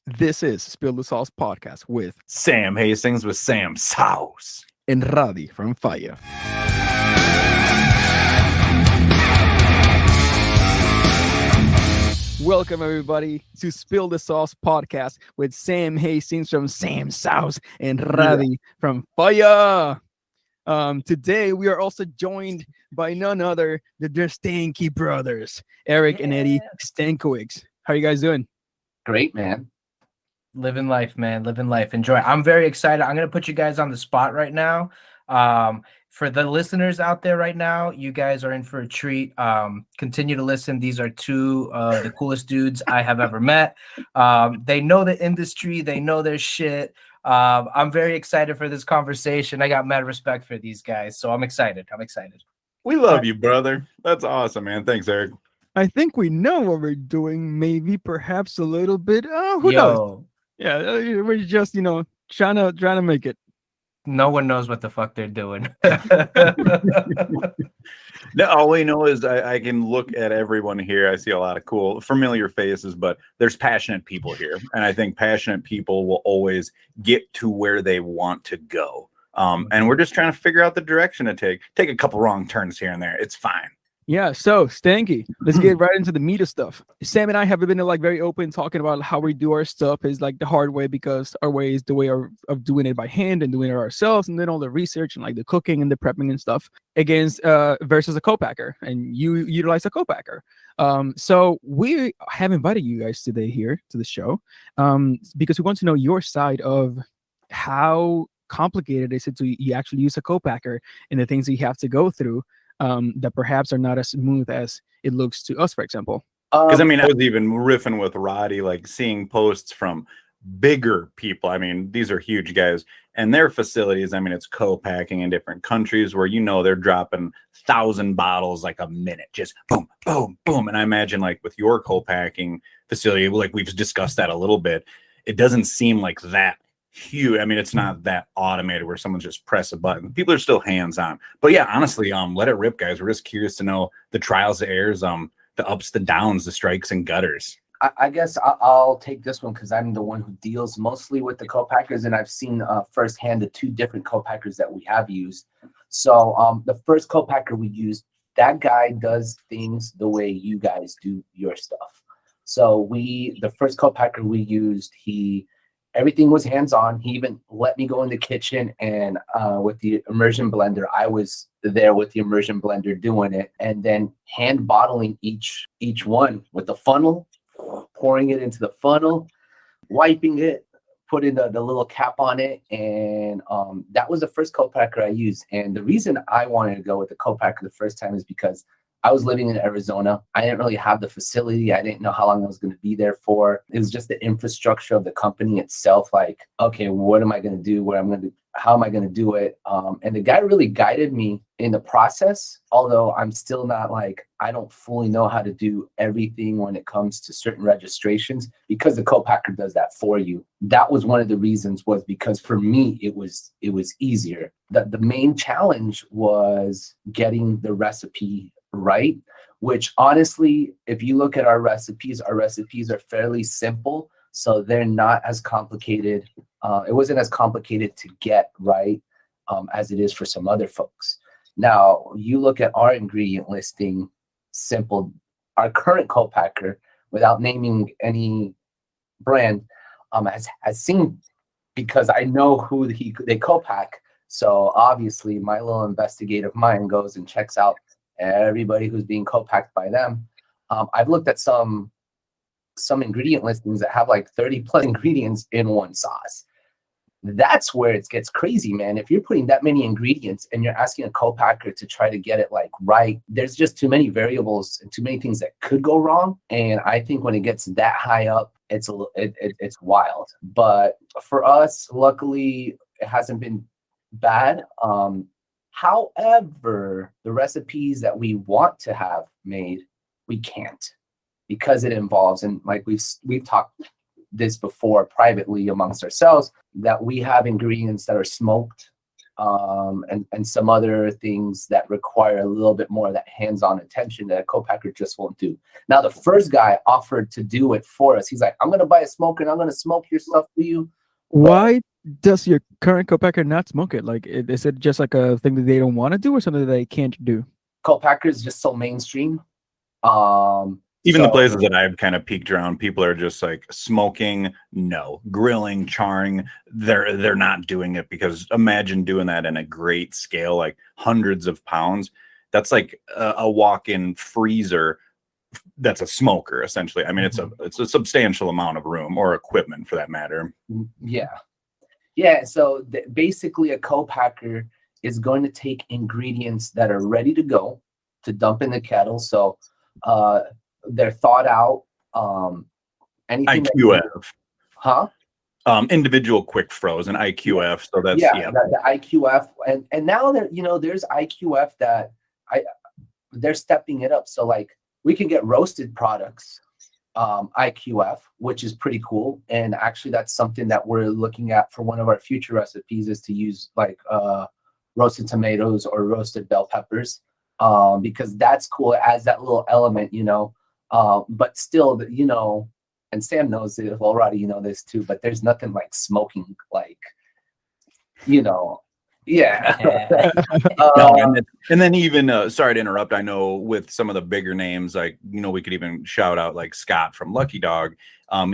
This is Spill the Sauce podcast with Sam Hastings with Sam Sauce. and Radi from Fire. Welcome everybody to Spill the Sauce podcast with Sam Hastings from Sam Sauce and Radi from Fire. Today we are also joined by none other than the Stanky brothers, Eric and Eddie Stankowigs. How are you guys doing? Great, man. Living life, man. Living life. Enjoy. I'm very excited. I'm going to put you guys on the spot right now. For the listeners out there right now, you guys are in for a treat. Continue to listen. These are two of the coolest dudes I have ever met. They know the industry. They know their shit. I'm very excited for this conversation. I got mad respect for these guys, so I'm excited. We love you, brother. That's awesome, man. Thanks, Eric. I think we know what we're doing. Maybe, perhaps a little bit. Who knows? Yeah, we're just trying to make it. No one knows what the fuck they're doing. No, all we know is I can look at everyone here. I see a lot of cool, familiar faces, but there's passionate people here. And I think passionate people will always get to where they want to go. And we're just trying to figure out the direction to take. Take a couple wrong turns here and there. It's fine. Yeah, so Stanky, let's get right into the meat of stuff. Sam and I have been very open talking about how we do our stuff is like the hard way, because our way is the way of doing it by hand and doing it ourselves, and then all the research and like the cooking and the prepping and stuff against versus a copacker, and you utilize a copacker. So we have invited you guys today here to the show because we want to know your side of how complicated is it to you actually use a copacker and the things that you have to go through that perhaps are not as smooth as it looks to us, for example. Because I was even riffing with Roddy, like seeing posts from bigger people. These are huge guys, and their facilities. It's co-packing in different countries where they're dropping 1,000 bottles like a minute, just boom, boom, boom. And I imagine like with your co-packing facility, like we've discussed that a little bit, it doesn't seem like that huge. It's not that automated where someone just press a button. People are still hands-on. But yeah, honestly, let it rip, guys. We're just curious to know the trials, the errors, the ups, the downs, the strikes and gutters. I guess I'll take this one because I'm the one who deals mostly with the co-packers, and I've seen firsthand the two different co-packers that we have used. So the first co-packer we used, that guy does things the way you guys do your stuff. So the first co-packer we used, everything was hands-on. He even let me go in the kitchen, and with the immersion blender, I was there with the immersion blender doing it, and then hand bottling each one with the funnel, pouring it into the funnel, wiping it, putting the little cap on it, and that was the first co-packer I used. And the reason I wanted to go with the co-packer the first time is because I was living in Arizona. I didn't really have the facility. I didn't know how long I was going to be there for. It was just the infrastructure of the company itself. Like, okay, what am I going to do? How am I going to do it? And the guy really guided me in the process, although I'm still not I don't fully know how to do everything when it comes to certain registrations, because the co-packer does that for you. That was one of the reasons, was because for me, it was easier. The main challenge was getting the recipe right, which honestly, if you look at our recipes are fairly simple, so they're not as complicated. It wasn't as complicated to get right as it is for some other folks. Now you look at our ingredient listing, simple. Our current co-packer, without naming any brand, has seen, because I know who they co-pack, so obviously my little investigative mind goes and checks out everybody who's being co-packed by them. I've looked at some ingredient listings that have 30 plus ingredients in one sauce. That's where it gets crazy, man. If you're putting that many ingredients and you're asking a co-packer to try to get it right, there's just too many variables and too many things that could go wrong. And I think when it gets that high up, it's wild. But for us, luckily, it hasn't been bad. However, the recipes that we want to have made, we can't, because it involves, and we've talked this before privately amongst ourselves, that we have ingredients that are smoked and some other things that require a little bit more of that hands-on attention that a co-packer just won't do. Now, the first guy offered to do it for us. He's like, I'm going to buy a smoker and I'm going to smoke your stuff for you. Why does your current copacker not smoke it? Like, is it just like a thing that they don't want to do, or something that they can't do? Co-packer is just so mainstream. Even the places that I've kind of peeked around, people are just like smoking, no, grilling, charring. They're not doing it, because imagine doing that in a great scale, like hundreds of pounds. That's like a walk-in freezer. That's a smoker, essentially. I mean, it's a substantial amount of room, or equipment for that matter. Yeah. So basically, a co-packer is going to take ingredients that are ready to go to dump in the kettle. So they're thought out. Anything IQF, individual quick frozen IQF. So that's the IQF, and now there's IQF that they're stepping it up. So like we can get roasted products, IQF, which is pretty cool. And actually, that's something that we're looking at for one of our future recipes, is to use like roasted tomatoes or roasted bell peppers, because that's cool. It adds that little element, but still, and Sam knows it. Well, Roddy, you know this too, but there's nothing like smoking, like, yeah. And then even, sorry to interrupt, I know with some of the bigger names, like, we could even shout out like Scott from Lucky Dog.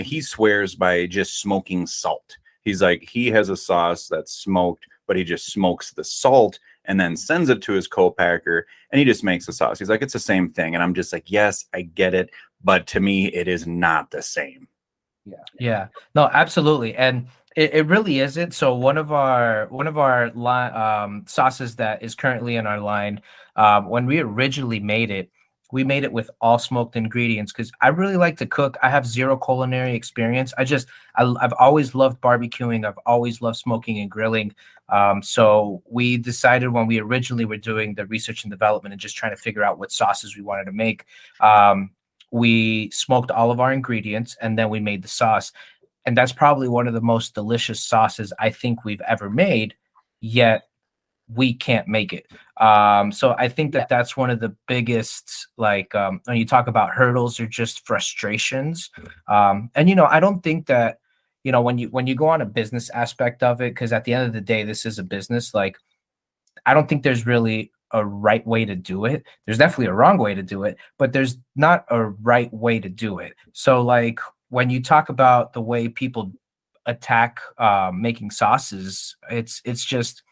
He swears by just smoking salt. He's like, he has a sauce that's smoked, but he just smokes the salt and then sends it to his co-packer, and he just makes the sauce. He's like, it's the same thing. And I'm just like, yes, I get it, but to me, it is not the same. Yeah, no, absolutely. And it really isn't. So one of our sauces that is currently in our line, when we originally made it, we made it with all smoked ingredients, because I really like to cook. I have zero culinary experience. I've always loved barbecuing. I've always loved smoking and grilling. So we decided, when we originally were doing the research and development and just trying to figure out what sauces we wanted to make, we smoked all of our ingredients, and then we made the sauce. And that's probably one of the most delicious sauces I think we've ever made, yet we can't make it. So I think that's one of the biggest, like, when you talk about hurdles or just frustrations. And, I don't think that, when you go on a business aspect of it, because at the end of the day, this is a business, like, I don't think there's really a right way to do it. There's definitely a wrong way to do it, but there's not a right way to do it. So like, when you talk about the way people attack making sauces, it's just,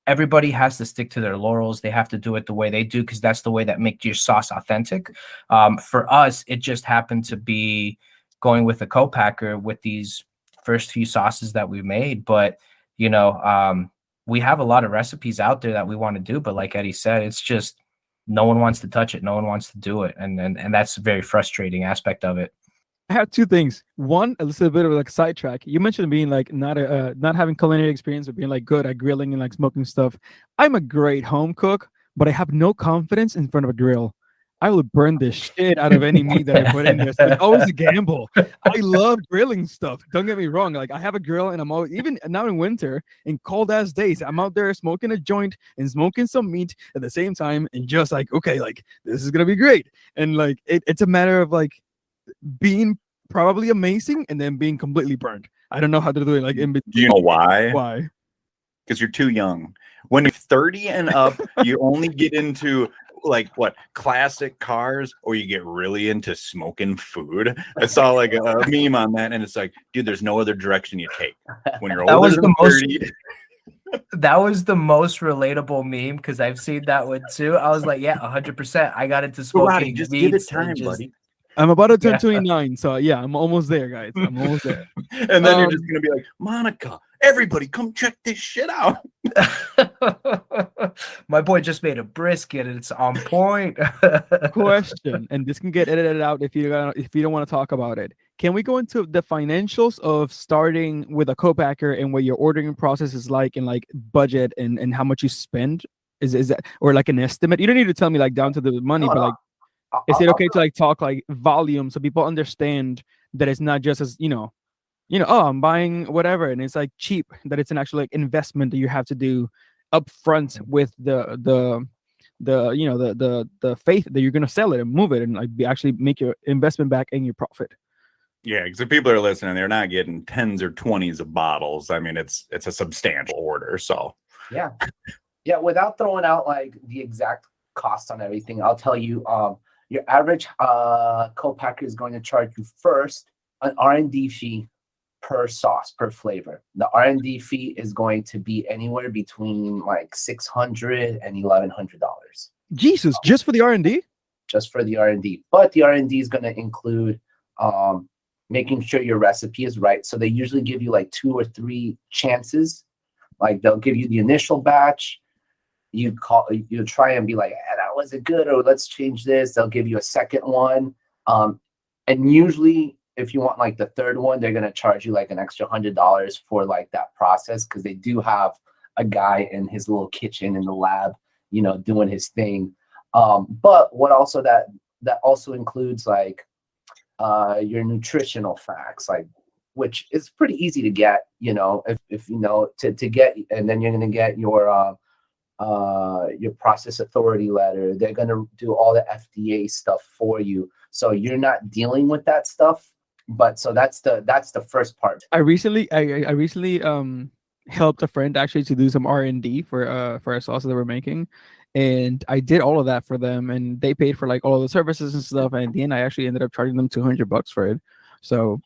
everybody has to stick to their laurels. They have to do it the way they do, because that's the way that makes your sauce authentic. For us, it just happened to be going with a co-packer with these first few sauces that we made. But, we have a lot of recipes out there that we want to do. But like Eddie said, it's just no one wants to touch it. No one wants to do it. And that's a very frustrating aspect of it. I have two things. One, a little bit of like sidetrack. You mentioned being like not having culinary experience, but being like good at grilling and like smoking stuff. I'm a great home cook, but I have no confidence in front of a grill. I will burn the shit out of any meat that I put in there. So it's always a gamble. I love grilling stuff. Don't get me wrong. Like, I have a grill, and I'm always, even now in winter, in cold ass days, I'm out there smoking a joint and smoking some meat at the same time, and just like, okay, like, this is gonna be great. And like, it's a matter of like being probably amazing and then being completely burned. I don't know how to do it. Like, in between. Do you know why? Why? Because you're too young. When you're 30 and up, you only get into like what, classic cars, or you get really into smoking food. I saw like a meme on that, and it's like, dude, there's no other direction you take when you're older than 30. That was the most relatable meme, because I've seen that one too. I was like, yeah, 100%. I got into smoking. Roddy, just give it time, buddy. I'm about to turn 29, so yeah, I'm almost there, guys. I'm almost there. And then you're just gonna be like, Monica, everybody come check this shit out. My boy just made a brisket and it's on point. Question, and this can get edited out if you don't want to talk about it. Can we go into the financials of starting with a co-packer and what your ordering process is like, and like budget and how much you spend? Is that, or like an estimate? You don't need to tell me like down to the money, but like, is it okay to like talk like volume so people understand that it's not just as oh, I'm buying whatever and it's like cheap, that it's an actual like investment that you have to do upfront with the faith that you're gonna sell it and move it and like actually make your investment back and your profit. Yeah, because if people are listening, they're not getting 10s or 20s of bottles. I mean, it's a substantial order. So yeah, without throwing out like the exact cost on everything, I'll tell you, your average co-packer is going to charge you first an R&D fee per sauce, per flavor. The R&D fee is going to be anywhere between like $600 and $1,100. Jesus, just for the R&D? Just for the R&D. But the R&D is going to include making sure your recipe is right. So they usually give you like 2 or 3 chances. Like they'll give you the initial batch. You try and be like, that wasn't good, or let's change this. They'll give you a second one. And usually if you want like the third one, they're going to charge you like an extra $100 for like that process, because they do have a guy in his little kitchen in the lab, doing his thing. But what also that also includes like your nutritional facts, like, which is pretty easy to get, if you know to get, and then you're going to get your process authority letter. They're going to do all the FDA stuff for you, so you're not dealing with that stuff. But so that's the first part. I recently helped a friend actually to do some R&D for a sauce that we're making, and I did all of that for them, and they paid for like all of the services and stuff, and at the end I actually ended up charging them $200 for it. So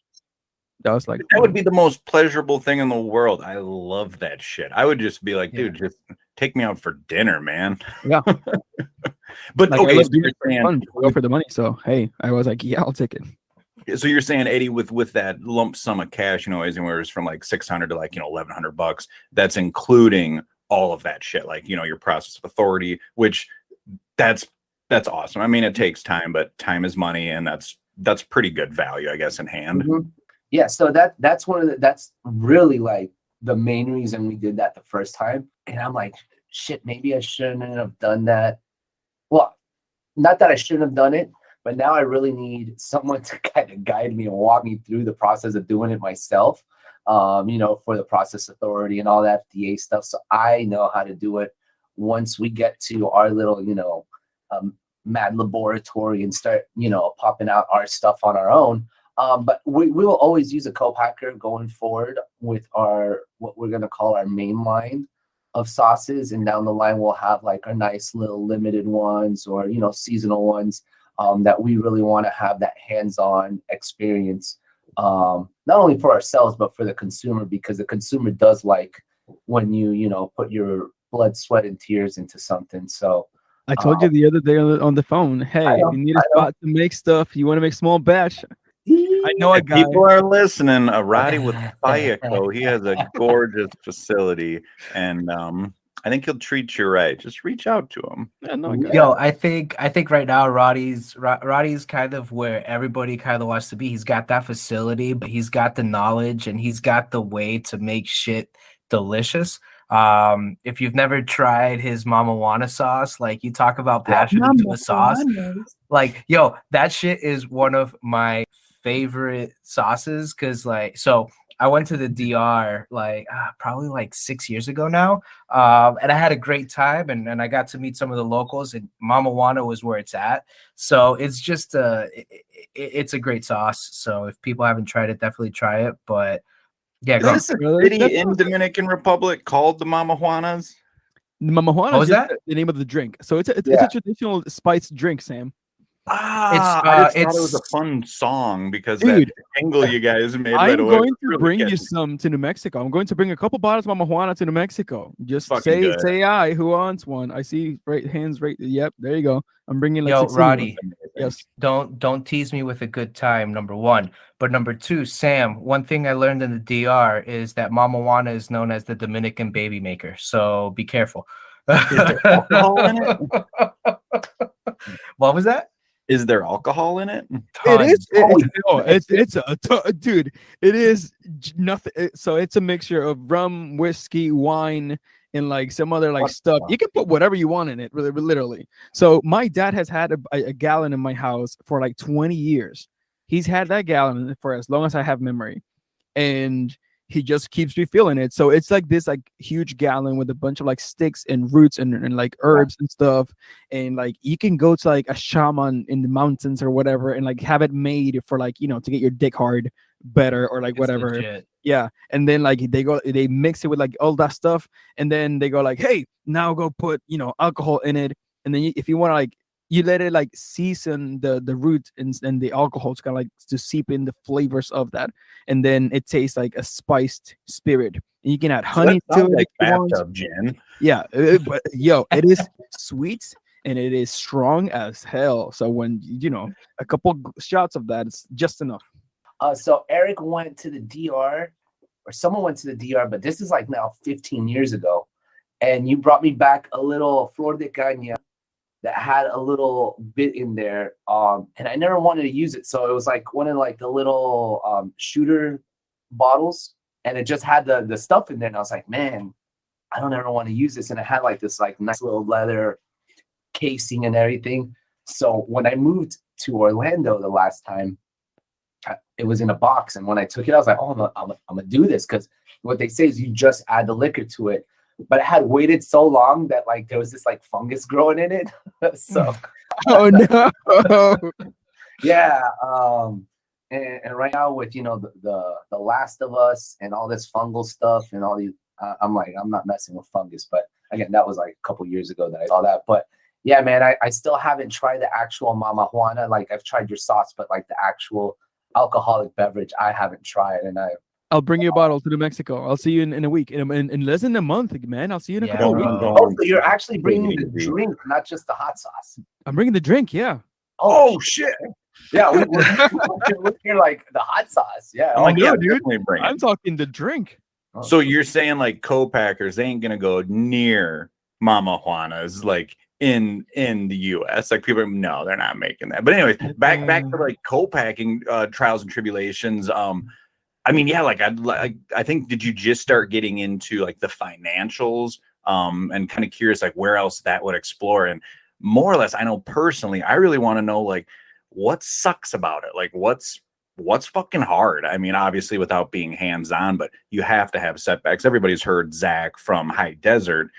that was like, that would be the most pleasurable thing in the world. I love that shit. I would just be like, dude, just take me out for dinner, man. Yeah. But like, okay, so you're saying for the money, so hey, I was like, yeah, I'll take it. So you're saying, Eddie, with that lump sum of cash, anywhere from like $600 to like $1,100, that's including all of that shit, like your process of authority, which that's awesome. I mean, it takes time, but time is money, and that's pretty good value, I guess, in hand. Mm-hmm. Yeah, so that's that's really like the main reason we did that the first time. And I'm like, shit, maybe I shouldn't have done that. Well, not that I shouldn't have done it, but now I really need someone to kind of guide me and walk me through the process of doing it myself, for the process authority and all that FDA stuff. So I know how to do it once we get to our little, mad laboratory and start, popping out our stuff on our own. But we will always use a co-packer going forward with what we're going to call our main line of sauces. And down the line, we'll have like our nice little limited ones or, seasonal ones. That we really want to have that hands-on experience, not only for ourselves, but for the consumer, because the consumer does like when you put your blood, sweat, and tears into something. So I told you the other day on the phone, hey, if you need a spot to make stuff, you want to make small batch, I know a guy. People are listening. Roddy with Fiaco, he has a gorgeous facility, and I think he'll treat you right. Just reach out to him. Yeah, no, Yo, I think right now Roddy's kind of where everybody kind of wants to be. He's got that facility, but he's got the knowledge and he's got the way to make shit delicious. If you've never tried his Mama Juana sauce, like you talk about passion into a sauce, like yo, that shit is one of my favorite sauces, because so I went to the DR probably like 6 years ago now, and I had a great time, and I got to meet some of the locals, and Mama Juana was where it's at. So it's just it's a great sauce. So if people haven't tried it, definitely try it. But yeah, is this a city in Dominican Republic called the Mama Juanas? The Mama Juana is that the name of the drink. So it's a traditional spiced drink, Sam. I just thought it was a fun song because dude, that angle you guys made. I'm going to bring you some to New Mexico. I'm going to bring a couple bottles of Mama Juana to New Mexico. Just say I who wants one. I see hands right. Yep, there you go. I'm bringing like. Yo, Roddy. Yes. Don't tease me with a good time. Number one, but number two, Sam. One thing I learned in the DR is that Mama Juana is known as the Dominican baby maker. So be careful. Is there alcohol in it? What was that? Is there alcohol in it? Dude. It is nothing. So it's a mixture of rum, whiskey, wine, and like some other like stuff. You can put whatever you want in it, literally. So my dad has had a gallon in my house for like 20 years. He's had that gallon for as long as I have memory, and he just keeps refilling it. So it's like this like huge gallon with a bunch of like sticks and roots and like herbs and stuff. And like you can go to like a shaman in the mountains or whatever and like have it made for like, you know, to get your dick hard better or like It's whatever. legit. Yeah. And then like they mix it with like all that stuff. And then they go like, hey, now go put, you know, alcohol in it. And then if you want to like, you let it like season the root and the alcohol to kind of like to seep in the flavors of that, and then it tastes like a spiced spirit. And you can add So honey that to sounds it like if you want. bathtub gin. Yeah, but yo, it is sweet and it is strong as hell. So when you know a couple shots of that, it's just enough. So Eric went to the DR, or someone went to the DR, but this is like now 15 years ago, and you brought me back a little Flor de Caña that had a little bit in there, and I never wanted to use it, so it was like one of like the little shooter bottles, and it just had the stuff in there, and I was like, man, I don't ever want to use this, and it had like this like nice little leather casing and everything. So when I moved to Orlando the last time, it was in a box, and when I took it, I was like, oh, I'm gonna do this, because what they say is you just add the liquor to it. But it had waited so long that like there was this like fungus growing in it. So Oh no. yeah, and right now with, you know, the Last of Us and all this fungal stuff and all these, I'm like, I'm not messing with fungus. But again, that was like a couple years ago that I saw that. But yeah, man, I still haven't tried the actual Mama Juana. Like I've tried your sauce, but like the actual alcoholic beverage, I haven't tried. And I'll bring you a bottle to New Mexico. I'll see you in a week. In less than a month, man. I'll see you in a Yeah, couple of weeks. bro. oh, so you're actually bringing Take it the easy. drink, not just the hot sauce. I'm bringing the drink. Yeah. Oh, shit! yeah, we're here like the hot sauce. Yeah. I'm like, no, yeah, dude. definitely bring I'm it. talking the drink. So you're saying like co-packers, they ain't gonna go near Mama Juana's like in the US. Like people are, no, they're not making that. But anyways, back to like co-packing trials and tribulations. I mean, yeah, like I think, did you just start getting into like the financials and kind of curious like where else that would explore? And more or less, I know personally, I really want to know like what sucks about it, like what's fucking hard. I mean, obviously without being hands-on, but you have to have setbacks. Everybody's heard Zach from High Desert.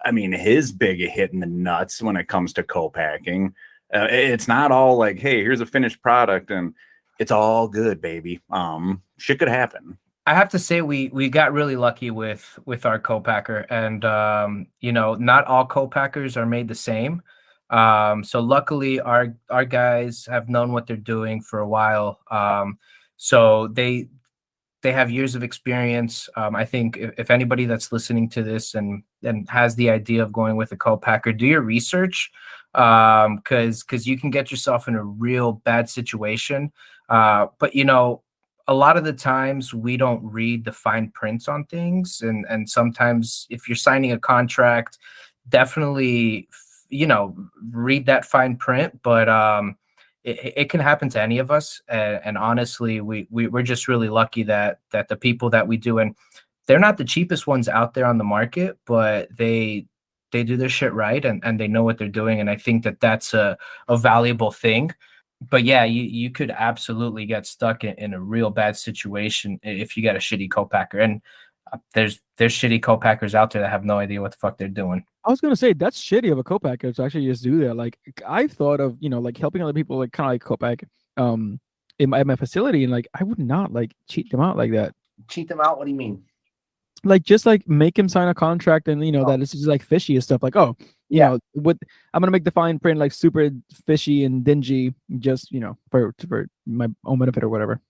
I mean, his big hit in the nuts when it comes to co-packing. It's not all like, hey, here's a finished product and it's all good, baby. Shit could happen. I have to say we got really lucky with our co-packer, and you know, not all co-packers are made the same. So luckily our guys have known what they're doing for a while. So they have years of experience. I think if anybody that's listening to this and has the idea of going with a co-packer, do your research, because you can get yourself in a real bad situation. But you know, a lot of the times we don't read the fine prints on things, and sometimes if you're signing a contract, definitely you know, read that fine print. But it can happen to any of us, and honestly, we're just really lucky that the people that we do, and they're not the cheapest ones out there on the market, but they do their shit right, and they know what they're doing, and I think that that's a valuable thing. But yeah, you could absolutely get stuck in a real bad situation if you got a shitty co-packer, and there's shitty co-packers out there that have no idea what the fuck they're doing. I was gonna say that's shitty of a co-packer to actually just do that. Like I've thought of, you know, like helping other people like kind of like co-pack in my facility, and like I would not like cheat them out like that. Cheat them out? What do you mean? Like just like make him sign a contract, and you know that it's just like fishy and stuff. Like, oh, you know, what I'm gonna make the fine print like super fishy and dingy, just you know, for my own benefit or whatever.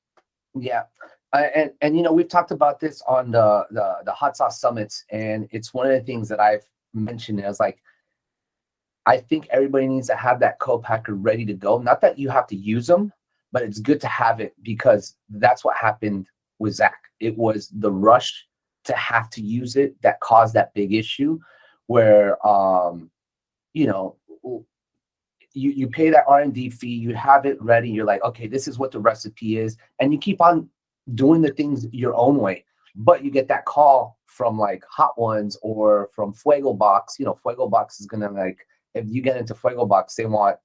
Yeah. And you know, we've talked about this on the hot sauce summits, and it's one of the things that I've mentioned as like, I think everybody needs to have that co-packer ready to go. Not that you have to use them, but it's good to have it, because that's what happened with Zach. It was the rush to have to use it that caused that big issue where you know, you pay that R&D fee, you have it ready, you're like, okay, this is what the recipe is, and you keep on doing the things your own way. But you get that call from like Hot Ones or from Fuego Box. You know, Fuego Box is gonna, like, if you get into Fuego Box, they want,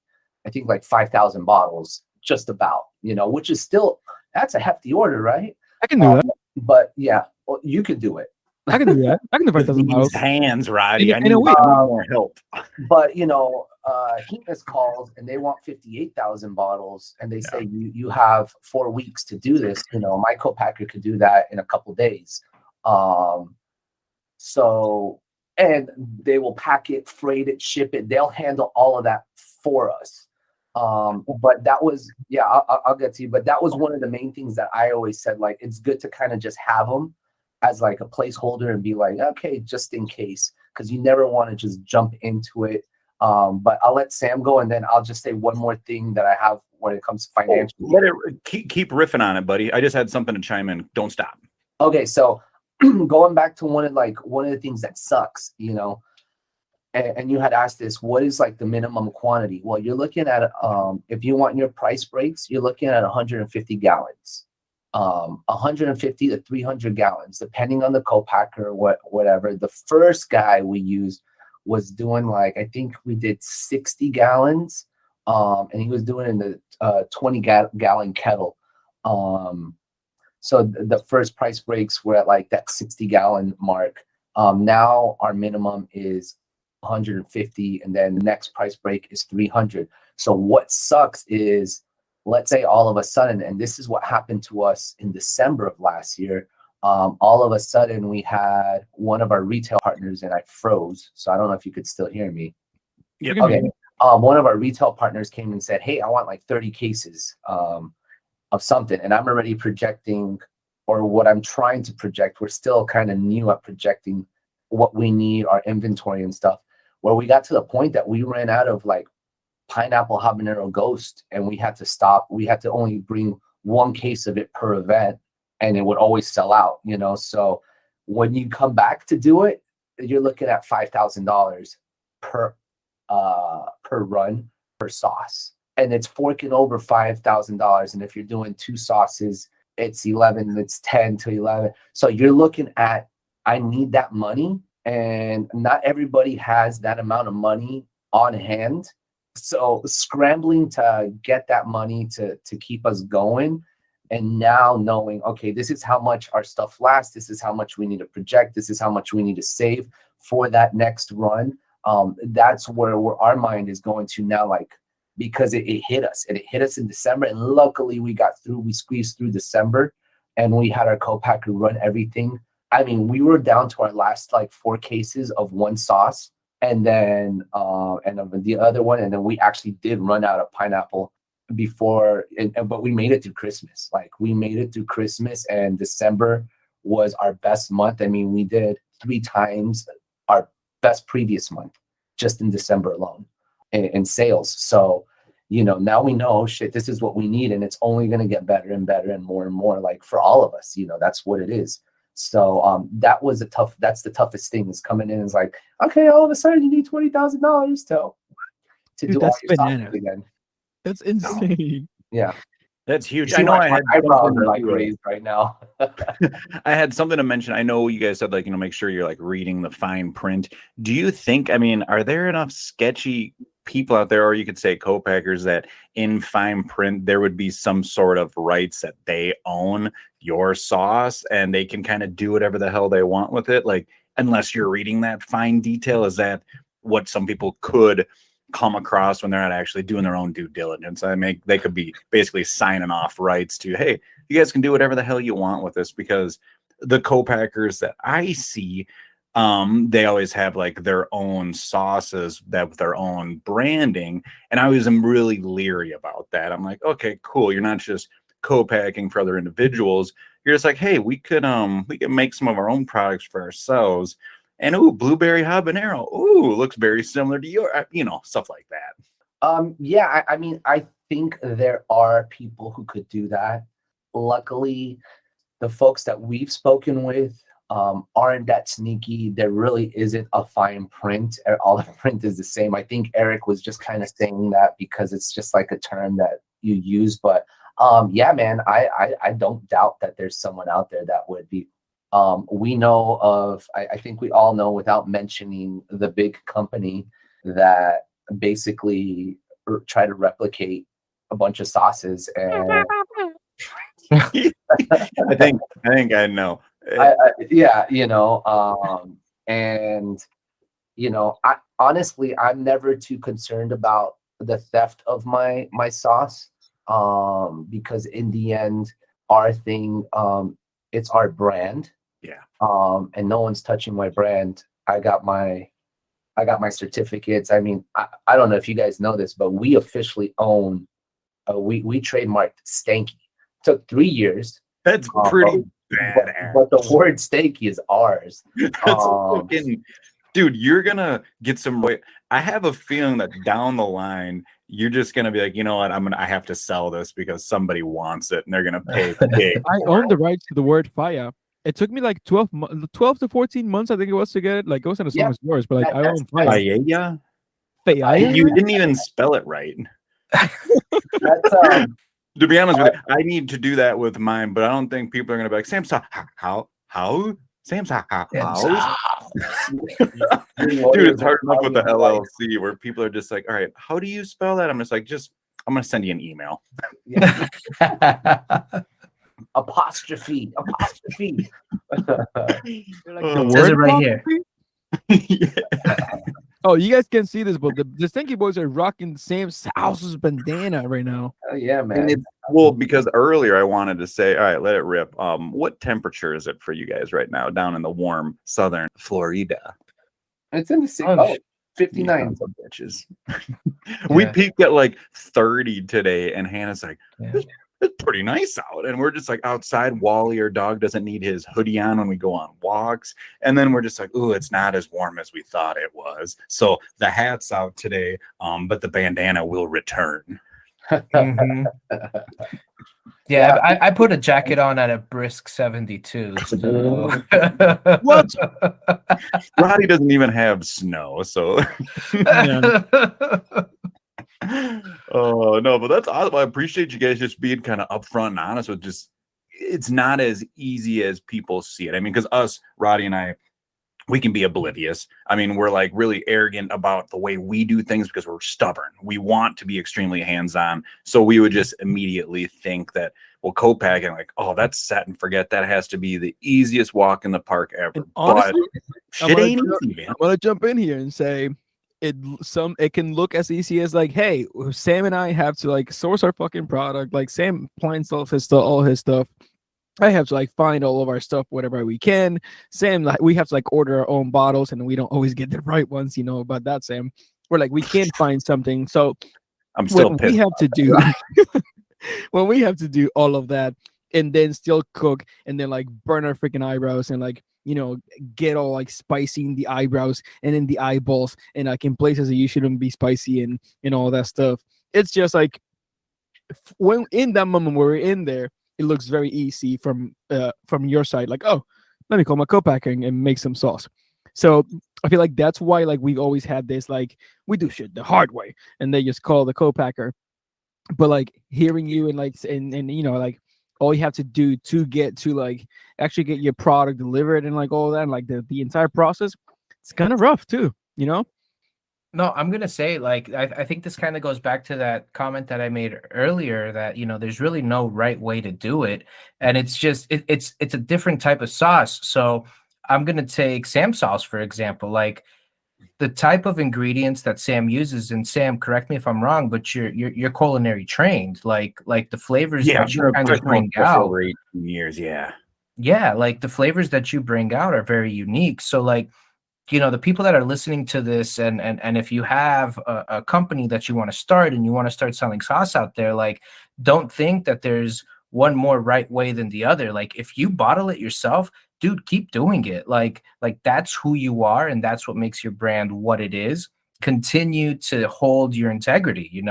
I think, like 5,000 bottles, just about, you know, which is still, that's a hefty order, right? I can do that. But yeah, well, you could do it. I can do that. I can do With 5,000 these bottles. hands, Roddy. I In a need week. more help. But Heatness calls and they want 58,000 bottles, and they say you have 4 weeks to do this. My co-packer could do that in a couple days. So, and they will pack it, freight it, ship it. They'll handle all of that for us. But that was, I'll get to you. But that was one of the main things that I always said, like, it's good to kind of just have them as like a placeholder and be like, okay, just in case, because you never want to just jump into it. But I'll let Sam go, and then I'll just say one more thing that I have when it comes to financially. Let it keep riffing on it, buddy. I just had something to chime in. Don't stop. Okay, so going back to one of the things that sucks, and you had asked this, what is like the minimum quantity? Well, you're looking at if you want your price breaks, you're looking at 150 gallons. 150 to 300 gallons, depending on the co-packer, whatever. The first guy we used was doing I think we did 60 gallons, and he was doing in the 20 gallon kettle. So the first price breaks were at like that 60 gallon mark. Now our minimum is 150, and then the next price break is 300. So what sucks is, let's say all of a sudden, and this is what happened to us in December of last year, all of a sudden we had one of our retail partners, and I froze. So I don't know if you could still hear me. Yep. Okay. One of our retail partners came and said, hey, I want like 30 cases of something. And I'm already projecting, or what I'm trying to project. We're still kind of new at projecting what we need, our inventory and stuff, where we got to the point that we ran out of like pineapple habanero ghost, and we had to stop. We had to only bring one case of it per event, and it would always sell out, so when you come back to do it, you're looking at $5,000 per run, per sauce, and it's forking over $5,000. And if you're doing 2 sauces, it's 11, it's 10 to 11. So you're looking at, I need that money, and not everybody has that amount of money on hand. So scrambling to get that money to keep us going, and now knowing, okay, this is how much our stuff lasts, this is how much we need to project, this is how much we need to save for that next run. That's where our mind is going to now, like, because it hit us, and it hit us in December, and luckily we squeezed through December, and we had our co-packer run everything. I mean, we were down to our last like 4 cases of one sauce, and then the other one, and then we actually did run out of pineapple before, but we made it through Christmas. Like, we made it through Christmas, and December was our best month. I mean, we did 3 times our best previous month just in December alone in sales. So, now we know, shit, this is what we need, and it's only going to get better and better and more, like, for all of us. That's what it is. So that's the toughest thing, is coming in. Is like, okay, all of a sudden you need $20,000 to do all your stuff again. That's insane. Yeah, that's huge. I know I had eyebrows are like raised right now. I had something to mention. I know you guys said, like, make sure you're like reading the fine print. Do you think, are there enough sketchy people out there, or you could say co-packers, that in fine print there would be some sort of rights that they own your sauce and they can kind of do whatever the hell they want with it? Like, unless you're reading that fine detail, is that what some people could come across when they're not actually doing their own due diligence? They could be basically signing off rights to, hey, you guys can do whatever the hell you want with this, because the co-packers that I see, they always have like their own sauces that with their own branding, and I was really leery about that. I'm like, okay, cool, you're not just co-packing for other individuals, you're just like, hey, we could make some of our own products for ourselves. And blueberry habanero, looks very similar to your, stuff like that. Yeah, I think there are people who could do that. Luckily, the folks that we've spoken with aren't that sneaky. There really isn't a fine print. All the print is the same. I think Eric was just kind of saying that because it's just like a term that you use. But yeah, man, I don't doubt that there's someone out there that would be. We know of, I think we all know, without mentioning the big company, that basically try to replicate a bunch of sauces. And I think I know. Yeah, and I honestly, I'm never too concerned about the theft of my sauce, because in the end, our thing, it's our brand, Yeah. and no one's touching my brand. I got my certificates. I mean, I don't know if you guys know this, but we officially own, we trademarked Stanky. Took 3 years. That's pretty badass. But the word Stanky is ours. That's fucking, dude, you're gonna get some. I have a feeling that down the line, you're just gonna be like, you know what, I have to sell this because somebody wants it and they're gonna pay big. I own the rights to the word fire. It took me like 12 to 14 months, I think it was, to get it. Like, it wasn't as long as yours, but like, I own fire. Paella? Paella? You didn't even spell it right. That's To be honest with you, I need to do that with mine, but I don't think people are gonna be like, Sam's how? Sam's how? Dude, it's hard enough with the LLC where people are just like, all right, how do you spell that? I'm just like, I'm gonna send you an email. Yeah. Apostrophe. It says it right here. Oh, you guys can see this, but the Stanky Boys are rocking Sam Sauce's bandana right now. Oh yeah, man. And well, because earlier I wanted to say, all right, let it rip. What temperature is it for you guys right now down in the warm southern Florida? It's in the 59. Yeah, bitches. We peaked at like 30 today, and Hannah's like, it's pretty nice out. And we're just like outside. Wally, our dog, doesn't need his hoodie on when we go on walks. And then we're just like, ooh, it's not as warm as we thought it was. So the hat's out today, but the bandana will return. Mm-hmm. Yeah, I put a jacket on at a brisk 72. So. What? Roddy doesn't even have snow, so. Oh no, but that's awesome. I appreciate you guys just being kind of upfront and honest with just, it's not as easy as people see it. I mean, because us, Roddy and I, we can be oblivious. I mean, we're like really arrogant about the way we do things because we're stubborn. We want to be extremely hands-on. So we would just immediately think that, well, co-packing, like, oh, that's set and forget. That has to be the easiest walk in the park ever. And honestly, but shit ain't easy, man. I'm gonna jump in here and say it can look as easy as like, hey, Sam and I have to like source our fucking product. Like, Sam plans all his stuff. I have to like find all of our stuff whatever we can. Sam, like, we have to like order our own bottles, and we don't always get the right ones, about that, Sam. We're like, we can't find something. So I'm still pissed. We have to do when we have to do all of that and then still cook and then like burn our freaking eyebrows and like, get all like spicy in the eyebrows and in the eyeballs and like in places that you shouldn't be spicy and all that stuff. It's just like when in that moment where we're in there, it looks very easy from your side. Like, oh, let me call my co-packer and make some sauce. So I feel like that's why like we've always had this, like, we do shit the hard way and they just call the co-packer. But like hearing you and like and like all you have to do to get to like actually get your product delivered and like all that and like the entire process, it's kind of rough too, No, I'm gonna say, like, I think this kind of goes back to that comment that I made earlier that there's really no right way to do it, and it's just it's a different type of sauce. So I'm gonna take Sam sauce for example, like the type of ingredients that Sam uses, and Sam, correct me if I'm wrong, but you're culinary trained, like the flavors that you kind of bring out over 18 years, like the flavors that you bring out are very unique. So like, the people that are listening to this, and if you have a company that you want to start and you want to start selling sauce out there, like, don't think that there's one more right way than the other. Like, if you bottle it yourself, dude, keep doing it. Like that's who you are, and that's what makes your brand what it is. Continue to hold your integrity,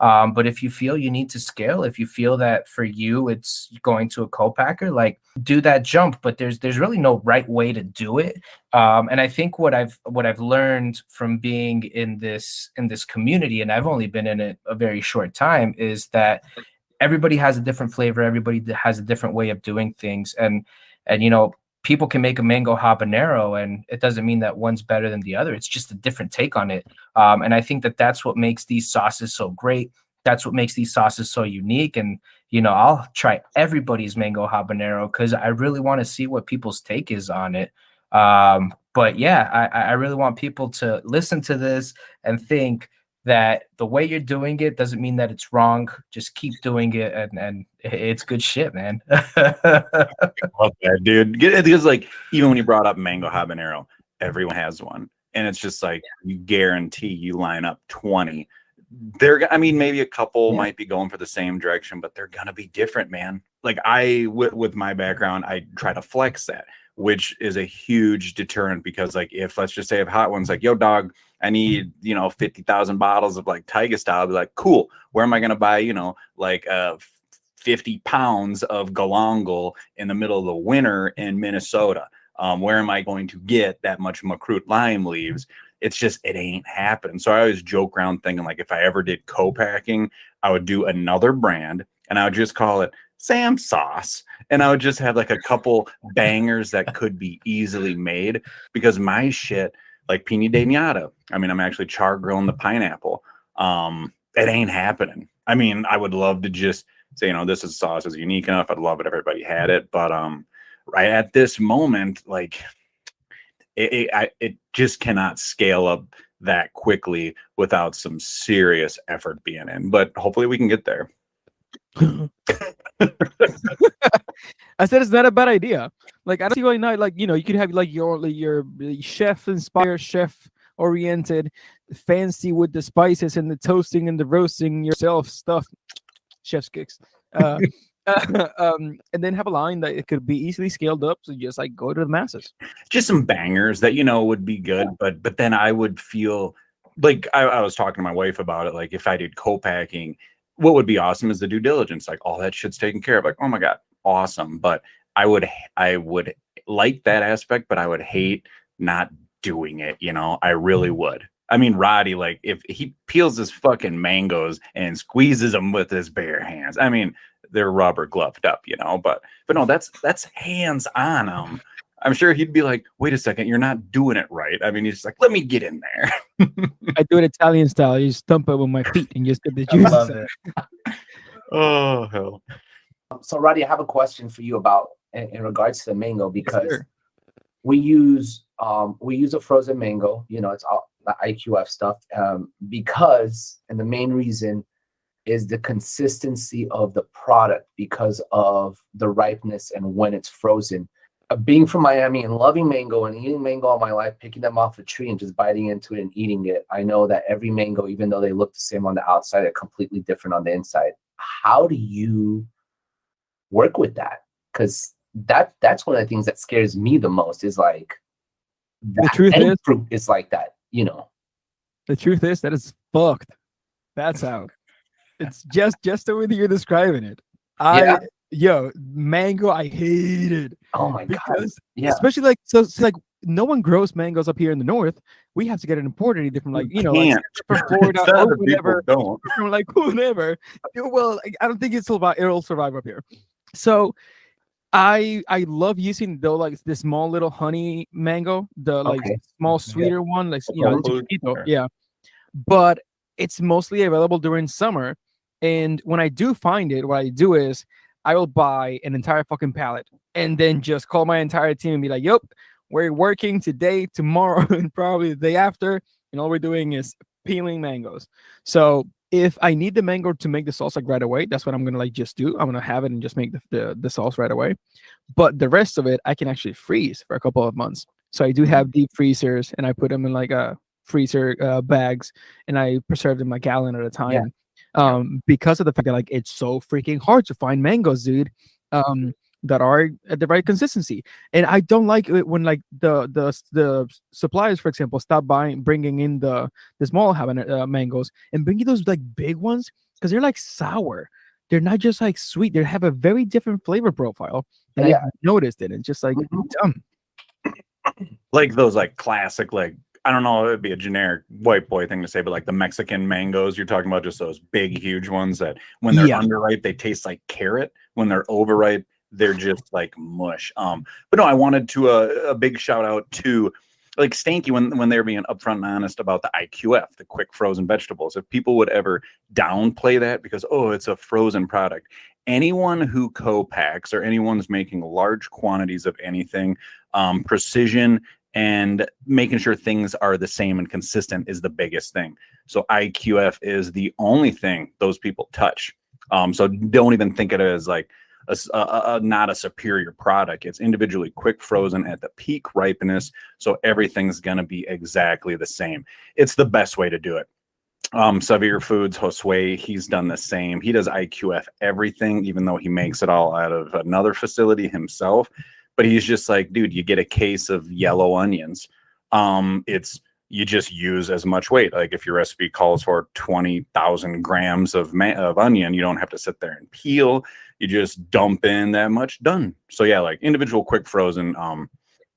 but if you feel you need to scale, if you feel that for you it's going to a co-packer, like, do that jump. But there's really no right way to do it. And I think what I've learned from being in this community, and I've only been in it a very short time, is that everybody has a different flavor, everybody has a different way of doing things, and people can make a mango habanero, and it doesn't mean that one's better than the other. It's just a different take on it. And I think that that's what makes these sauces so great. that's what makes these sauces so unique. And you know, I'll try everybody's mango habanero because I really want to see what people's take is on it. But yeah, I really want people to listen to this and think that the way you're doing it doesn't mean that it's wrong. Just keep doing it, and it's good shit, man. Love that, dude. Because like even when you brought up mango habanero, everyone has one, and it's just like you guarantee you line up 20. I mean, maybe a couple might be going for the same direction, but they're gonna be different, man. Like with my background, I try to flex that, which is a huge deterrent because like if let's just say if Hot One's like, yo dog, I need 50,000 bottles of like Tiger style, I'll be like, cool, where am I gonna buy 50 pounds of galangal in the middle of the winter in Minnesota? Where am I going to get that much Macroot lime leaves? It's just, it ain't happening. So I always joke around thinking like if I ever did co-packing, I would do another brand and I would just call it Sam Sauce. And I would just have like a couple bangers that could be easily made because my shit, like Pina de Nata, I mean, I'm actually char grilling the pineapple. It ain't happening. I mean, I would love to just say, this is sauce is unique enough. I'd love it if everybody had it. But right at this moment, like it just cannot scale up that quickly without some serious effort being in. But hopefully we can get there. I said it's not a bad idea. Like I don't see why not. Like you could have like your chef inspired, chef oriented, fancy with the spices and the toasting and the roasting yourself stuff. Chef's kicks. And then have a line that it could be easily scaled up, so just like go to the masses. Just some bangers that would be good, but then I would feel like I was talking to my wife about it. Like if I did co-packing, what would be awesome is the due diligence. Like all that shit's taken care of. Like, oh my god, awesome. But I would like that aspect, but I would hate not doing it. I really would. I mean, Roddy, like if he peels his fucking mangoes and squeezes them with his bare hands, I mean, they're rubber gloved up, but no, that's hands on him. I'm sure he'd be like, wait a second, you're not doing it right. I mean, he's like, let me get in there. I do it Italian style. I just stump it with my feet and just get the juice. I love it. Oh, hell. So, Roddy, I have a question for you about in regards to the mango because we use a frozen mango. It's all the IQF stuff because, and the main reason is the consistency of the product because of the ripeness and when it's frozen. Being from Miami and loving mango and eating mango all my life, picking them off a tree and just biting into it and eating it, I know that every mango, even though they look the same on the outside, are completely different on the inside. How do you work with that? Because that's one of the things that scares me the most is like the truth is fruit is like that, The truth is that it's fucked. That's how. It's just the way that you're describing it. Mango, I hate it. Oh my god! Yeah, especially like so. It's like no one grows mangoes up here in the north. We have to get it imported, either from like from Florida or whatever. From like whoever. Well, I don't think it'll survive up here. So, I love using like the small little honey mango, the like small sweeter one, like yeah. But it's mostly available during summer. And when I do find it, what I do is I will buy an entire fucking pallet and then just call my entire team and be like, yep, we're working today, tomorrow, and probably the day after. And all we're doing is peeling mangoes. So if I need the mango to make the sauce like right away, that's what I'm going to like just do. I'm going to have it and just make the sauce right away. But the rest of it, I can actually freeze for a couple of months. So I do have deep freezers and I put them in like a freezer bags and I preserve them a gallon at a time. Yeah. Because of the fact that like it's so freaking hard to find mangoes, dude, that are at the right consistency. And I don't like it when like the suppliers, for example, stop bringing in the small mangoes and bringing those like big ones because they're like sour. They're not just like sweet. They have a very different flavor profile. And I noticed it. It's just like dumb. Like those like classic like. I don't know, it would be a generic white boy thing to say, but like the Mexican mangoes, you're talking about just those big, huge ones that when they're underripe, they taste like carrot. When they're overripe, they're just like mush. But no, I wanted to a big shout out to like Stanky, when they're being upfront and honest about the IQF, the quick frozen vegetables, if people would ever downplay that because, oh, it's a frozen product, anyone who co-packs or anyone's making large quantities of anything, precision and making sure things are the same and consistent is the biggest thing. So IQF is the only thing those people touch. So don't even think of it as like not a superior product. It's individually quick frozen at the peak ripeness, so everything's going to be exactly the same. It's the best way to do it. Severe Foods, Josue, he's done the same. He does IQF everything, even though he makes it all out of another facility himself. But he's just like, dude, you get a case of yellow onions. You just use as much weight. Like if your recipe calls for 20,000 grams of onion, you don't have to sit there and peel. You just dump in that much, done. So yeah, like individual quick frozen,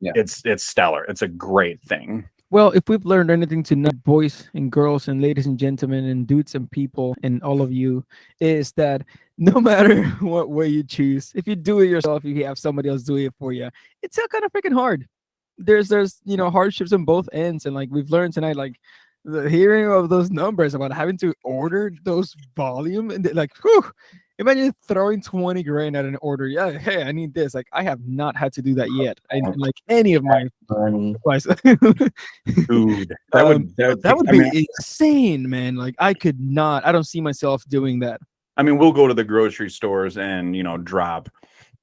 it's stellar. It's a great thing. Well, if we've learned anything tonight, boys and girls and ladies and gentlemen and dudes and people and all of you, is that no matter what way you choose, if you do it yourself, if you have somebody else do it for you, it's still kind of freaking hard. There's hardships on both ends, and like we've learned tonight, like the hearing of those numbers about having to order those volume and like, whew, imagine throwing 20 grand at an order. Yeah, hey, I need this. Like I have not had to do that yet. Like any of my money. Dude, that would be insane, man. Like I don't see myself doing that. I mean, we'll go to the grocery stores and drop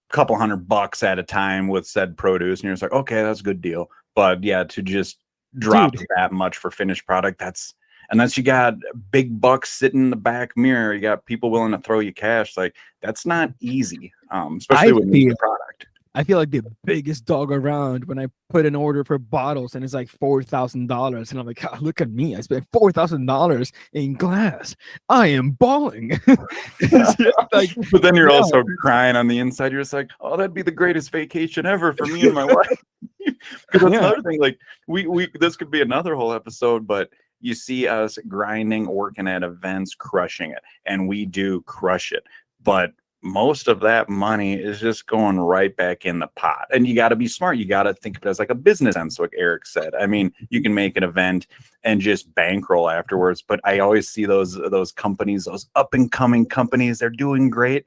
couple $100 at a time with said produce, and you're just like, okay, that's a good deal. But yeah, to just drop that much for finished product, unless you got big bucks sitting in the back mirror, you got people willing to throw you cash, like that's not easy, especially with the product. I feel like the biggest dog around when I put an order for bottles and it's like $4,000, and I'm like, God, look at me! I spent $4,000 in glass. I am balling. Like, but then you're also crying on the inside. You're just like, oh, that'd be the greatest vacation ever for me and my wife. Because that's another thing. Like we this could be another whole episode, but you see us grinding, working at events, crushing it, and we do crush it, but most of that money is just going right back in the pot. And you got to be smart. You got to think of it as like a business sense, like Eric said. I mean, you can make an event and just bankroll afterwards, but I always see those companies, those up and coming companies, they're doing great,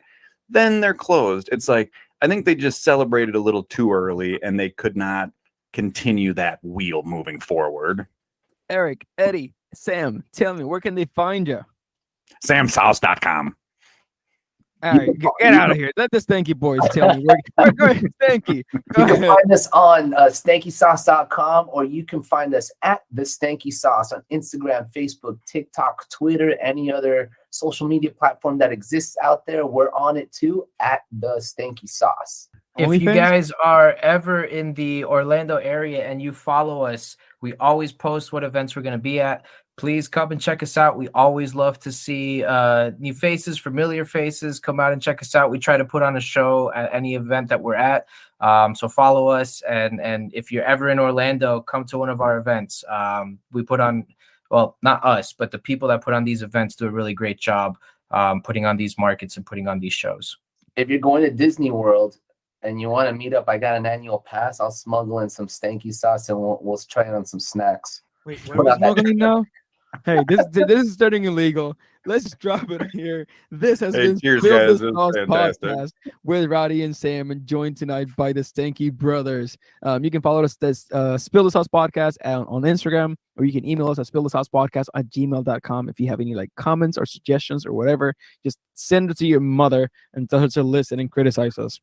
then they're closed. It's like, I think they just celebrated a little too early and they could not continue that wheel moving forward. Eric, Eddie, Sam, tell me, where can they find you? samsauce.com. All right, get out of here. Let the Stanky boys tell me. Go ahead, Stanky. You can find us on stankysauce.com, or you can find us at the Stanky Sauce on Instagram, Facebook, TikTok, Twitter, any other social media platform that exists out there. We're on it too, at the Stanky Sauce. If you guys are ever in the Orlando area and you follow us, we always post what events we're going to be at. Please come and check us out. We always love to see new faces, familiar faces. Come out and check us out. We try to put on a show at any event that we're at. So follow us. And if you're ever in Orlando, come to one of our events. We put on, well, not us, but the people that put on these events do a really great job putting on these markets and putting on these shows. If you're going to Disney World and you want to meet up, I got an annual pass. I'll smuggle in some Stanky Sauce and we'll try it on some snacks. Wait, what are we smuggling now? Hey, this is starting illegal. Let's just drop it here. This has been cheers, Spill guys. the Sauce podcast with Roddy and Sam, and joined tonight by the Stanky Brothers. You can follow us at Spill the Sauce podcast on Instagram, or you can email us at spillthesaucepodcast@gmail.com. If you have any like comments or suggestions or whatever, just send it to your mother and tell her to listen and criticize us.